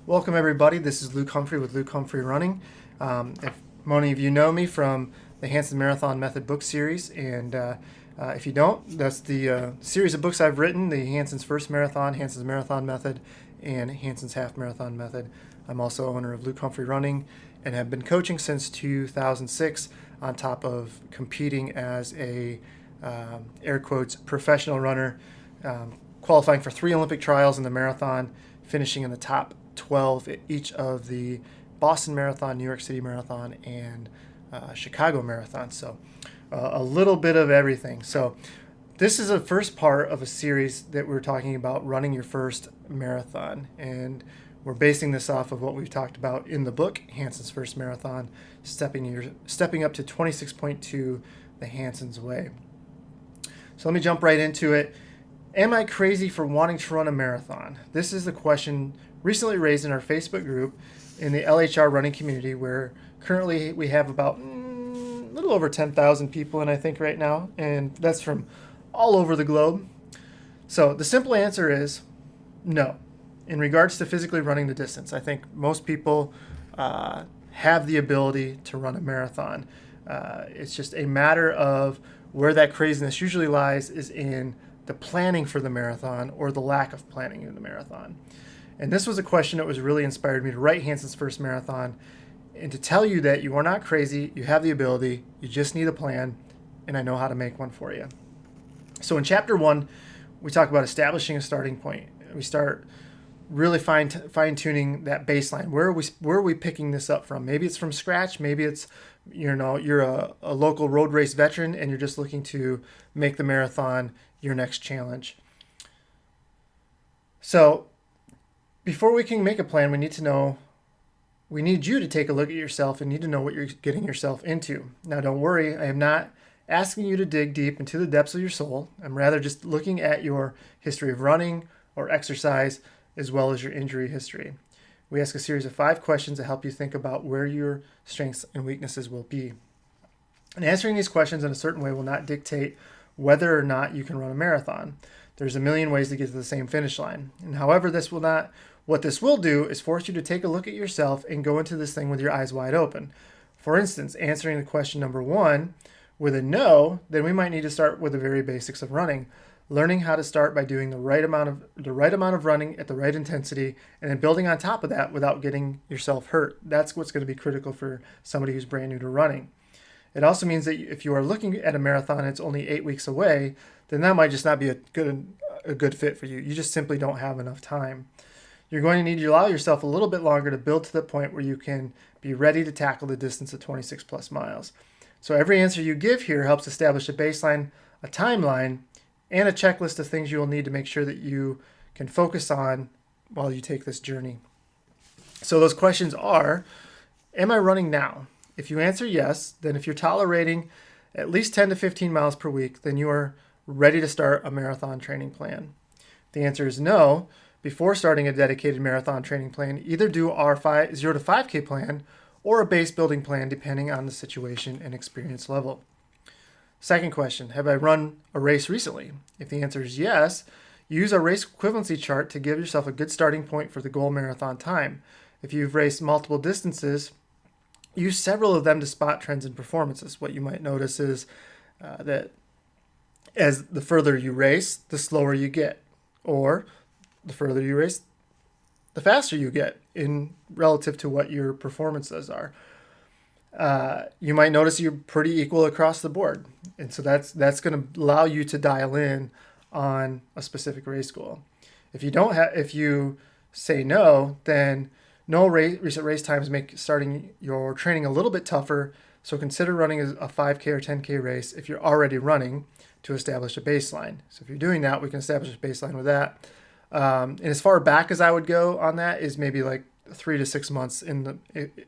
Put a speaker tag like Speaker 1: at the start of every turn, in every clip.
Speaker 1: Welcome everybody. This is Luke Humphrey with Luke Humphrey Running. If many of you know me from the Hanson Marathon Method book series, and if you don't, that's the series of books I've written: the Hanson's First Marathon, Hanson's Marathon Method, and Hanson's Half Marathon Method. I'm also owner of Luke Humphrey Running and have been coaching since 2006, on top of competing as a air quotes professional runner, qualifying for 3 Olympic trials in the marathon, finishing in the top 12 at each of the Boston Marathon, New York City Marathon, and Chicago Marathon. So a little bit of everything. So this is the first part of a series that we're talking about running your first marathon. And we're basing this off of what we've talked about in the book, Hanson's First Marathon, stepping up to 26.2 the Hanson's Way. So let me jump right into it. Am I crazy for wanting to run a marathon? This is the question recently raised in our Facebook group in the LHR running community, where currently we have about a little over 10,000 people in, I think, right now, and that's from all over the globe. So the simple answer is no. In regards to physically running the distance, I think most people have the ability to run a marathon. It's just a matter of where that craziness usually lies is in the planning for the marathon or the lack of planning in the marathon. And this was a question that was really inspired me to write Hanson's First Marathon, and to tell you that you are not crazy, you have the ability, you just need a plan, and I know how to make one for you. So in chapter 1, we talk about establishing a starting point. We start really fine-tuning that baseline. Where are we picking this up from? Maybe it's from scratch, maybe it's you're a local road race veteran and you're just looking to make the marathon your next challenge. So before we can make a plan, we need you to take a look at yourself and need to know what you're getting yourself into. Now, don't worry, I am not asking you to dig deep into the depths of your soul. I'm rather just looking at your history of running or exercise, as well as your injury history. We ask a series of 5 questions to help you think about where your strengths and weaknesses will be. And answering these questions in a certain way will not dictate whether or not you can run a marathon. There's a million ways to get to the same finish line. And however, what this will do is force you to take a look at yourself and go into this thing with your eyes wide open. For instance, answering the question number 1 with a no, then we might need to start with the very basics of running. Learning how to start by doing the right amount of running at the right intensity, and then building on top of that without getting yourself hurt. That's what's going to be critical for somebody who's brand new to running. It also means that if you are looking at a marathon and it's only 8 weeks away, then that might just not be a good fit for you. You just simply don't have enough time. You're going to need to allow yourself a little bit longer to build to the point where you can be ready to tackle the distance of 26 plus miles. So every answer you give here helps establish a baseline, a timeline, and a checklist of things you will need to make sure that you can focus on while you take this journey. So those questions are, am I running now? If you answer yes, then if you're tolerating at least 10 to 15 miles per week, then you are ready to start a marathon training plan. If the answer is no, before starting a dedicated marathon training plan, either do our 0 to 5K plan or a base building plan depending on the situation and experience level. Second question, have I run a race recently? If the answer is yes, use a race equivalency chart to give yourself a good starting point for the goal marathon time. If you've raced multiple distances, use several of them to spot trends in performances. What you might notice is that as the further you race, the slower you get, or the further you race, the faster you get in relative to what your performances are. You might notice you're pretty equal across the board. And so that's going to allow you to dial in on a specific race goal. If you say no, then no recent race times make starting your training a little bit tougher. So consider running a 5K or 10K race if you're already running to establish a baseline. So if you're doing that, we can establish a baseline with that. And as far back as I would go on that is maybe like 3 to 6 months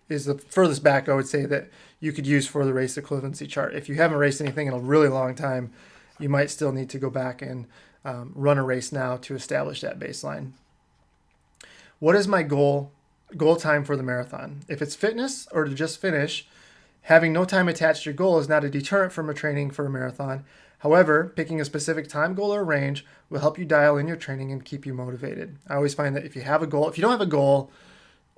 Speaker 1: is the furthest back I would say that you could use for the race equivalency chart. If you haven't raced anything in a really long time, you might still need to go back and run a race now to establish that baseline. What is my goal time for the marathon? If it's fitness or to just finish, having no time attached to your goal is not a deterrent from a training for a marathon. However, picking a specific time goal or range will help you dial in your training and keep you motivated. I always find that if you have a goal, if you don't have a goal,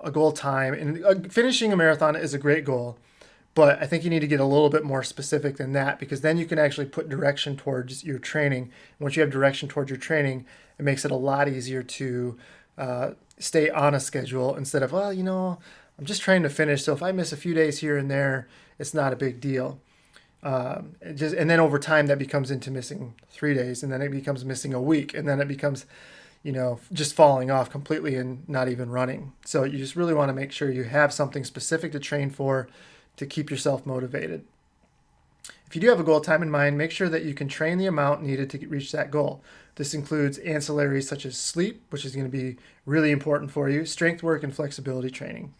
Speaker 1: a goal time, and finishing a marathon is a great goal, but I think you need to get a little bit more specific than that, because then you can actually put direction towards your training. And once you have direction towards your training, it makes it a lot easier to stay on a schedule instead of, well, I'm just trying to finish, so if I miss a few days here and there, it's not a big deal. And then over time that becomes into missing 3 days, and then it becomes missing a week, and then it becomes just falling off completely and not even running. So you just really want to make sure you have something specific to train for to keep yourself motivated. If you do have a goal time in mind, make sure that you can train the amount needed to reach that goal. This includes ancillaries such as sleep, which is going to be really important for you, strength work, and flexibility training.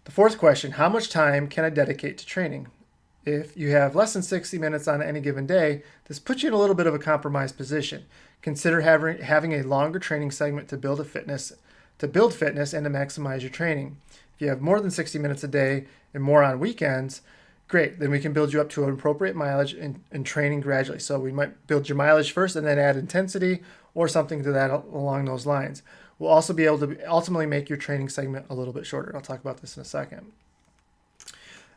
Speaker 1: The fourth question, how much time can I dedicate to training? If you have less than 60 minutes on any given day, this puts you in a little bit of a compromised position. Consider having a longer training segment to build fitness and to maximize your training. If you have more than 60 minutes a day and more on weekends, great. Then we can build you up to an appropriate mileage and training gradually. So we might build your mileage first and then add intensity or something to that along those lines. We'll also be able to ultimately make your training segment a little bit shorter. I'll talk about this in a second.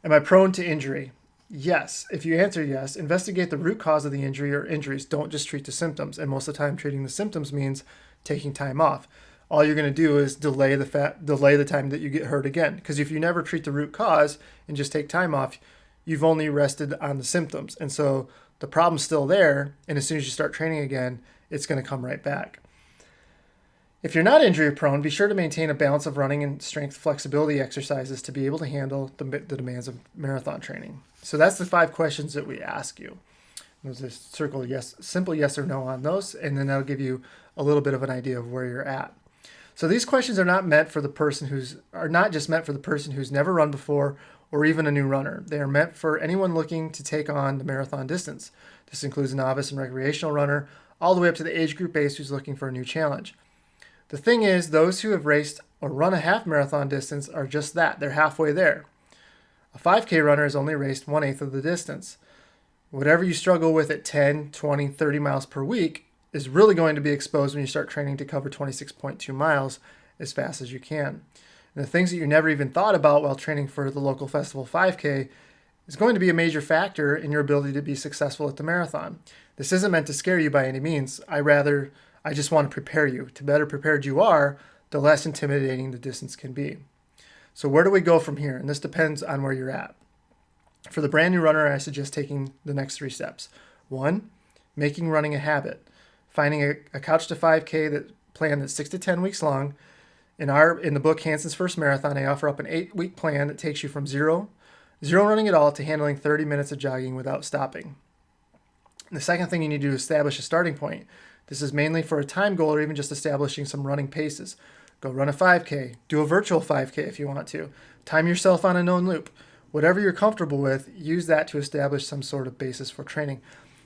Speaker 1: Am I prone to injury? Yes. If you answer yes, investigate the root cause of the injury or injuries. Don't just treat the symptoms. And most of the time, treating the symptoms means taking time off. All you're going to do is delay the time that you get hurt again. Because if you never treat the root cause and just take time off, you've only rested on the symptoms. And so the problem's still there. And as soon as you start training again, it's going to come right back. If you're not injury prone, be sure to maintain a balance of running and strength flexibility exercises to be able to handle the demands of marathon training. So that's the 5 questions that we ask you. There's a circle yes, simple yes or no on those, and then that'll give you a little bit of an idea of where you're at. So these questions are not just meant for the person who's never run before or even a new runner. They are meant for anyone looking to take on the marathon distance. This includes a novice and recreational runner, all the way up to the age group base who's looking for a new challenge. The thing is, those who have raced or run a half marathon distance are just that. They're halfway there. A 5K runner has only raced 1/8 of the distance. Whatever you struggle with at 10, 20, 30 miles per week is really going to be exposed when you start training to cover 26.2 miles as fast as you can. And the things that you never even thought about while training for the local festival 5K is going to be a major factor in your ability to be successful at the marathon. This isn't meant to scare you by any means. I just want to prepare you. The better prepared you are, the less intimidating the distance can be. So where do we go from here? And this depends on where you're at. For the brand new runner, I suggest taking the next 3 steps. 1, making running a habit. Finding a Couch to 5K plan that's 6 to 10 weeks long. In the book, Hanson's First Marathon, I offer up an 8-week plan that takes you from zero running at all to handling 30 minutes of jogging without stopping. And the second thing you need to do is establish a starting point. This is mainly for a time goal or even just establishing some running paces. Go run a 5K. Do a virtual 5K if you want to. Time yourself on a known loop. Whatever you're comfortable with, use that to establish some sort of basis for training.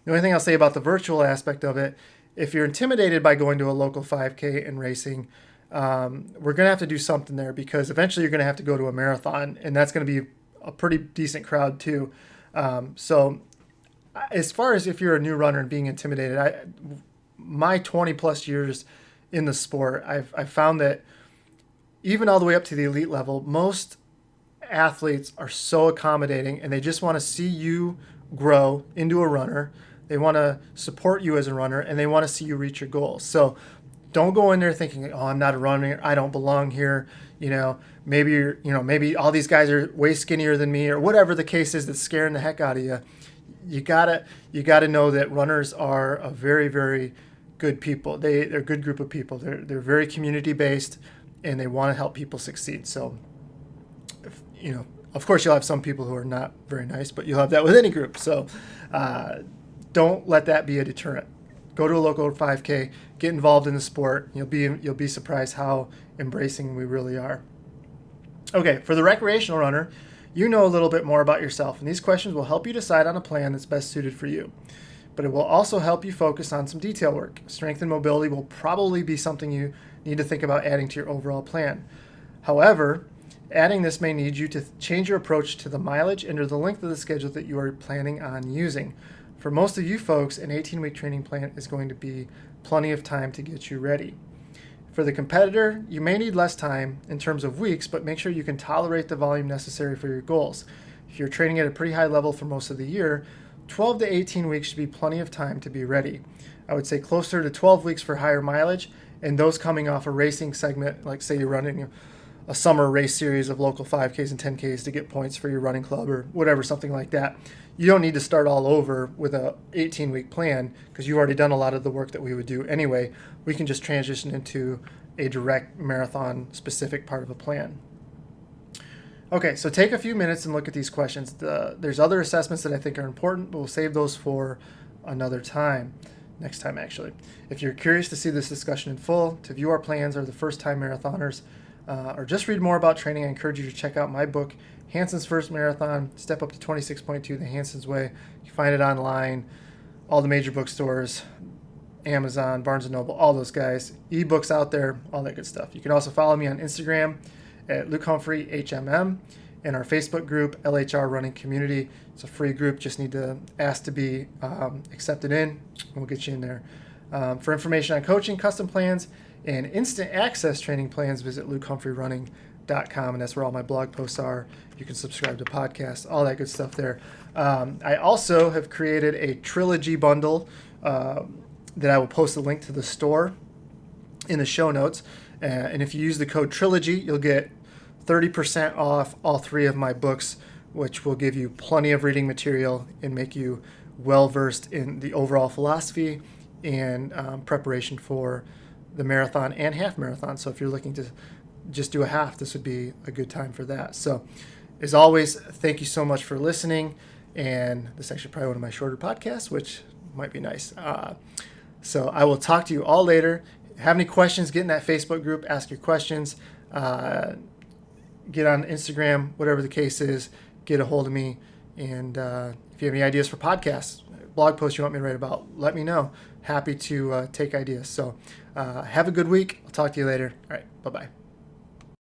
Speaker 1: The only thing I'll say about the virtual aspect of it, if you're intimidated by going to a local 5K and racing, we're going to have to do something there, because eventually you're going to have to go to a marathon, and that's going to be a pretty decent crowd too. So as far as if you're a new runner and being intimidated, my 20 plus years in the sport, I've found that even all the way up to the elite level, most athletes are so accommodating, and they just want to see you grow into a runner. They want to support you as a runner, and they want to see you reach your goals. So don't go in there thinking, oh, I'm not a runner, I don't belong here. Maybe all these guys are way skinnier than me, or whatever the case is that's scaring the heck out of you. You gotta know that runners are a very, very good people. They're a good group of people. They're very community based, and they want to help people succeed. So, of course, you'll have some people who are not very nice, but you'll have that with any group. So, don't let that be a deterrent. Go to a local 5K, get involved in the sport. You'll be surprised how embracing we really are. Okay, for the recreational runner, you know a little bit more about yourself, and these questions will help you decide on a plan that's best suited for you. But it will also help you focus on some detail work. Strength and mobility will probably be something you need to think about adding to your overall plan. However, adding this may need you to change your approach to the mileage and or the length of the schedule that you are planning on using. For most of you folks, an 18-week training plan is going to be plenty of time to get you ready. For the competitor, you may need less time in terms of weeks, but make sure you can tolerate the volume necessary for your goals. If you're training at a pretty high level for most of the year, 12 to 18 weeks should be plenty of time to be ready. I would say closer to 12 weeks for higher mileage, and those coming off a racing segment, like say you're running a summer race series of local 5Ks and 10Ks to get points for your running club or whatever, something like that. You don't need to start all over with a 18-week plan because you've already done a lot of the work that we would do anyway. We can just transition into a direct marathon specific part of a plan. Okay, so take a few minutes and look at these questions. There's other assessments that I think are important, but we'll save those for another time. Next time, actually. If you're curious to see this discussion in full, to view our plans, or the first-time marathoners, or just read more about training, I encourage you to check out my book, Hanson's First Marathon, Step Up to 26.2, The Hanson's Way. You can find it online, all the major bookstores, Amazon, Barnes & Noble, all those guys. Ebooks out there, all that good stuff. You can also follow me on Instagram at Luke Humphrey, HMM, and our Facebook group, LHR Running Community. It's a free group. Just need to ask to be accepted in, and we'll get you in there. For information on coaching, custom plans, and instant access training plans, visit lukehumphrey.running.com, and that's where all my blog posts are. You can subscribe to podcasts, all that good stuff there. I also have created a trilogy bundle that I will post a link to the store in the show notes. And if you use the code TRILOGY, you'll get 30% off all three of my books, which will give you plenty of reading material and make you well-versed in the overall philosophy and preparation for the marathon and half marathon. So if you're looking to just do a half, this would be a good time for that. So as always, thank you so much for listening. And this is actually probably one of my shorter podcasts, which might be nice. So I will talk to you all later. Have any questions, get in that Facebook group, ask your questions, get on Instagram, whatever the case is, get a hold of me. And if you have any ideas for podcasts, blog posts you want me to write about, let me know. Happy to take ideas. So have a good week. I'll talk to you later. All right. Bye-bye.